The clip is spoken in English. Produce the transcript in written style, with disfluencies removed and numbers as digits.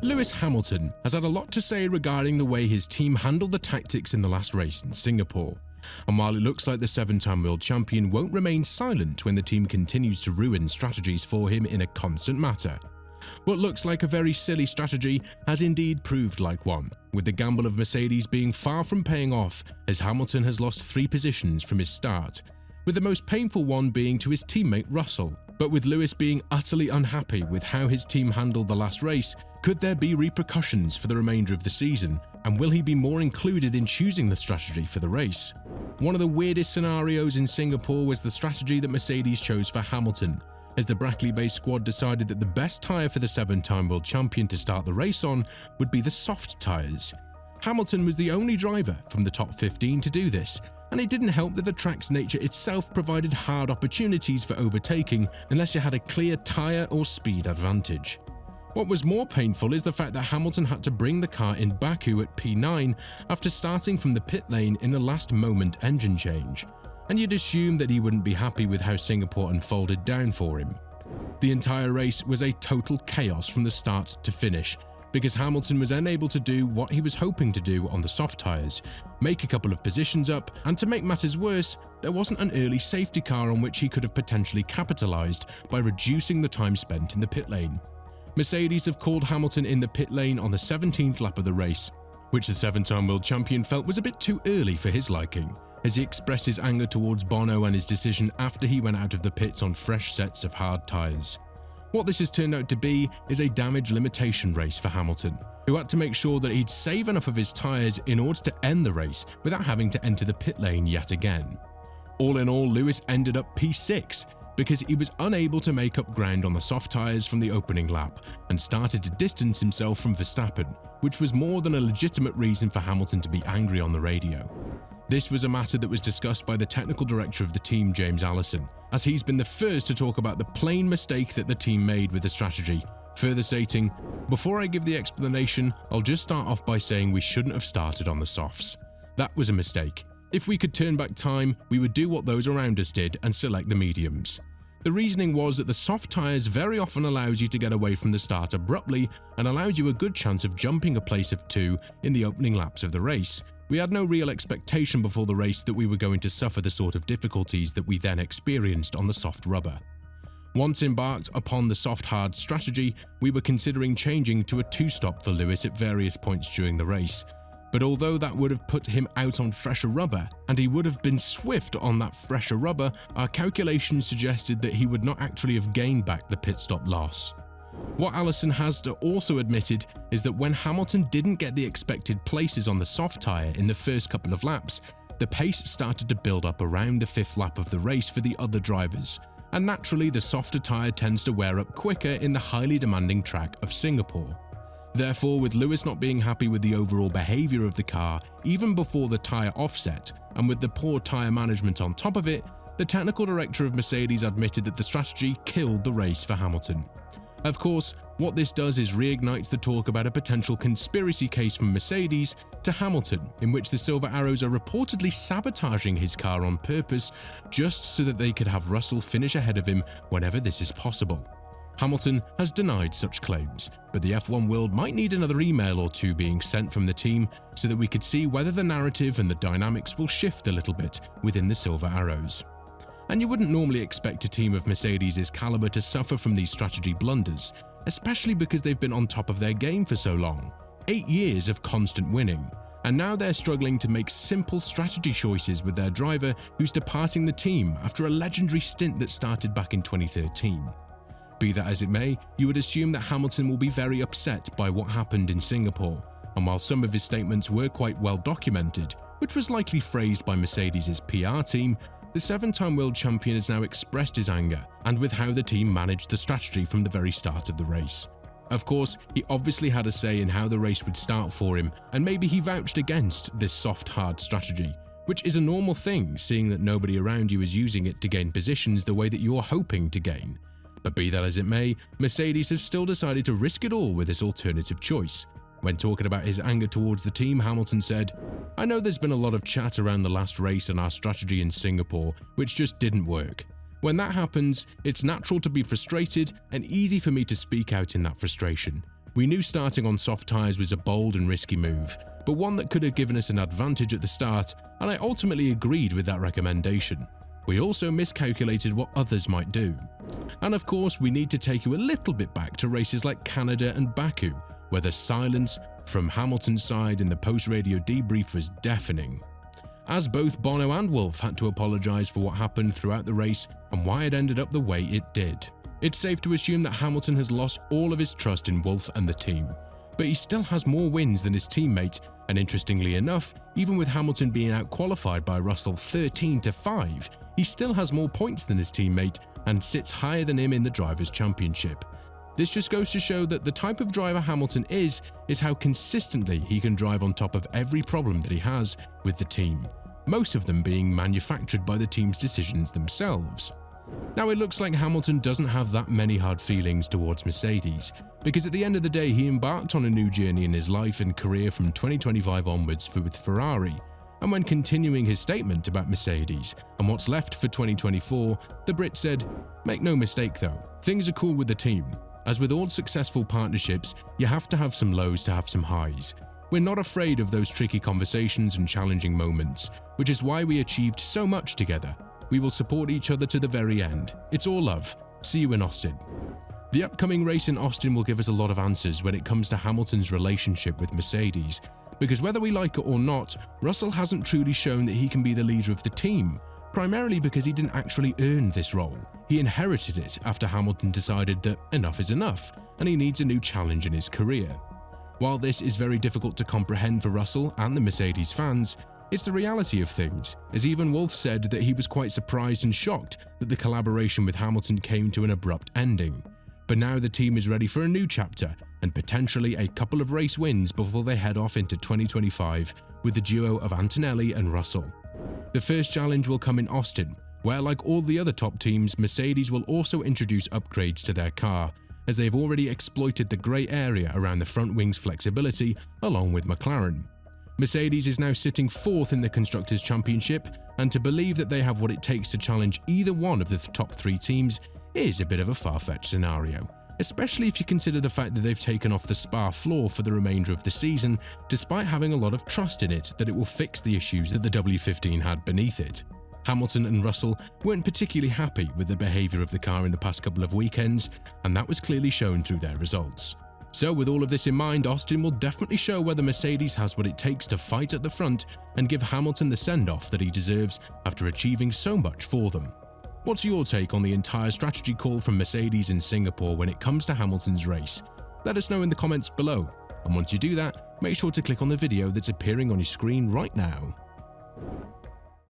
Lewis Hamilton has had a lot to say regarding the way his team handled the tactics in the last race in Singapore. And while it looks like the 7-time world champion won't remain silent when the team continues to ruin strategies for him in a constant matter, what looks like a very silly strategy has indeed proved like one, with the gamble of Mercedes being far from paying off as Hamilton has lost 3 positions from his start, with the most painful one being to his teammate Russell. But with Lewis being utterly unhappy with how his team handled the last race, could there be repercussions for the remainder of the season, and will he be more included in choosing the strategy for the race? One of the weirdest scenarios in Singapore was the strategy that Mercedes chose for Hamilton, as the Brackley-based squad decided that the best tyre for the 7-time world champion to start the race on would be the soft tyres. Hamilton was the only driver from the top 15 to do this, and it didn't help that the track's nature itself provided hard opportunities for overtaking unless you had a clear tyre or speed advantage. What was more painful is the fact that Hamilton had to bring the car in Baku at P9 after starting from the pit lane in a last-moment engine change, and you'd assume that he wouldn't be happy with how Singapore unfolded down for him. The entire race was a total chaos from the start to finish, because Hamilton was unable to do what he was hoping to do on the soft tyres, make a couple of positions up, and to make matters worse, there wasn't an early safety car on which he could have potentially capitalised by reducing the time spent in the pit lane. Mercedes have called Hamilton in the pit lane on the 17th lap of the race, which the 7-time world champion felt was a bit too early for his liking, as he expressed his anger towards Bono and his decision after he went out of the pits on fresh sets of hard tyres. What this has turned out to be is a damage limitation race for Hamilton, who had to make sure that he'd save enough of his tyres in order to end the race without having to enter the pit lane yet again. All in all, Lewis ended up P6 because he was unable to make up ground on the soft tyres from the opening lap and started to distance himself from Verstappen, which was more than a legitimate reason for Hamilton to be angry on the radio. This was a matter that was discussed by the technical director of the team, James Allison, as he's been the first to talk about the plain mistake that the team made with the strategy, further stating, "Before I give the explanation, I'll just start off by saying we shouldn't have started on the softs. That was a mistake. If we could turn back time, we would do what those around us did and select the mediums. The reasoning was that the soft tyres very often allows you to get away from the start abruptly and allows you a good chance of jumping a place of 2 in the opening laps of the race. We had no real expectation before the race that we were going to suffer the sort of difficulties that we then experienced on the soft rubber. Once embarked upon the soft-hard strategy, we were considering changing to a 2-stop for Lewis at various points during the race. But although that would have put him out on fresher rubber, and he would have been swift on that fresher rubber, our calculations suggested that he would not actually have gained back the pit stop loss. What Allison has also admitted is that when Hamilton didn't get the expected places on the soft tyre in the first couple of laps, the pace started to build up around the 5th lap of the race for the other drivers, and naturally the softer tyre tends to wear up quicker in the highly demanding track of Singapore. Therefore, with Lewis not being happy with the overall behaviour of the car even before the tyre offset, and with the poor tyre management on top of it, the technical director of Mercedes admitted that the strategy killed the race for Hamilton. Of course, what this does is reignites the talk about a potential conspiracy case from Mercedes to Hamilton, in which the Silver Arrows are reportedly sabotaging his car on purpose just so that they could have Russell finish ahead of him whenever this is possible. Hamilton has denied such claims, but the F1 world might need another email or 2 being sent from the team so that we could see whether the narrative and the dynamics will shift a little bit within the Silver Arrows. And you wouldn't normally expect a team of Mercedes' caliber to suffer from these strategy blunders, especially because they've been on top of their game for so long. 8 years of constant winning, and now they're struggling to make simple strategy choices with their driver who's departing the team after a legendary stint that started back in 2013. Be that as it may, you would assume that Hamilton will be very upset by what happened in Singapore, and while some of his statements were quite well documented, which was likely phrased by Mercedes' PR team, the 7-time world champion has now expressed his anger and with how the team managed the strategy from the very start of the race. Of course, he obviously had a say in how the race would start for him, and maybe he vouched against this soft, hard strategy, which is a normal thing seeing that nobody around you is using it to gain positions the way that you're hoping to gain. But be that as it may, Mercedes have still decided to risk it all with this alternative choice. When talking about his anger towards the team, Hamilton said, "I know there's been a lot of chat around the last race and our strategy in Singapore, which just didn't work. When that happens, it's natural to be frustrated and easy for me to speak out in that frustration. We knew starting on soft tyres was a bold and risky move, but one that could have given us an advantage at the start, and I ultimately agreed with that recommendation. We also miscalculated what others might do. And of course, we need to take you a little bit back to races like Canada and Baku, where the silence from Hamilton's side in the post-radio debrief was deafening, as both Bono and Wolff had to apologise for what happened throughout the race and why it ended up the way it did. It's safe to assume that Hamilton has lost all of his trust in Wolff and the team, but he still has more wins than his teammate, and interestingly enough, even with Hamilton being out-qualified by Russell 13-5, he still has more points than his teammate and sits higher than him in the Drivers' Championship. This just goes to show that the type of driver Hamilton is how consistently he can drive on top of every problem that he has with the team, most of them being manufactured by the team's decisions themselves. Now, it looks like Hamilton doesn't have that many hard feelings towards Mercedes, because at the end of the day he embarked on a new journey in his life and career from 2025 onwards with Ferrari, and when continuing his statement about Mercedes and what's left for 2024, the Brit said, "Make no mistake though, things are cool with the team. As with all successful partnerships, you have to have some lows to have some highs. We're not afraid of those tricky conversations and challenging moments, which is why we achieved so much together. We will support each other to the very end. It's all love. See you in Austin." The upcoming race in Austin will give us a lot of answers when it comes to Hamilton's relationship with Mercedes, because whether we like it or not, Russell hasn't truly shown that he can be the leader of the team, primarily because he didn't actually earn this role. He inherited it after Hamilton decided that enough is enough and he needs a new challenge in his career. While this is very difficult to comprehend for Russell and the Mercedes fans, it's the reality of things, as even Wolff said that he was quite surprised and shocked that the collaboration with Hamilton came to an abrupt ending. But now the team is ready for a new chapter and potentially a couple of race wins before they head off into 2025 with the duo of Antonelli and Russell. The first challenge will come in Austin, where like all the other top teams, Mercedes will also introduce upgrades to their car, as they've already exploited the grey area around the front wing's flexibility along with McLaren. Mercedes is now sitting 4th in the Constructors' Championship, and to believe that they have what it takes to challenge either one of the top 3 teams is a bit of a far-fetched scenario, especially if you consider the fact that they've taken off the Spa floor for the remainder of the season, despite having a lot of trust in it that it will fix the issues that the W15 had beneath it. Hamilton and Russell weren't particularly happy with the behaviour of the car in the past couple of weekends, and that was clearly shown through their results. So with all of this in mind, Austin will definitely show whether Mercedes has what it takes to fight at the front and give Hamilton the send-off that he deserves after achieving so much for them. What's your take on the entire strategy call from Mercedes in Singapore when it comes to Hamilton's race? Let us know in the comments below, and once you do that, make sure to click on the video that's appearing on your screen right now.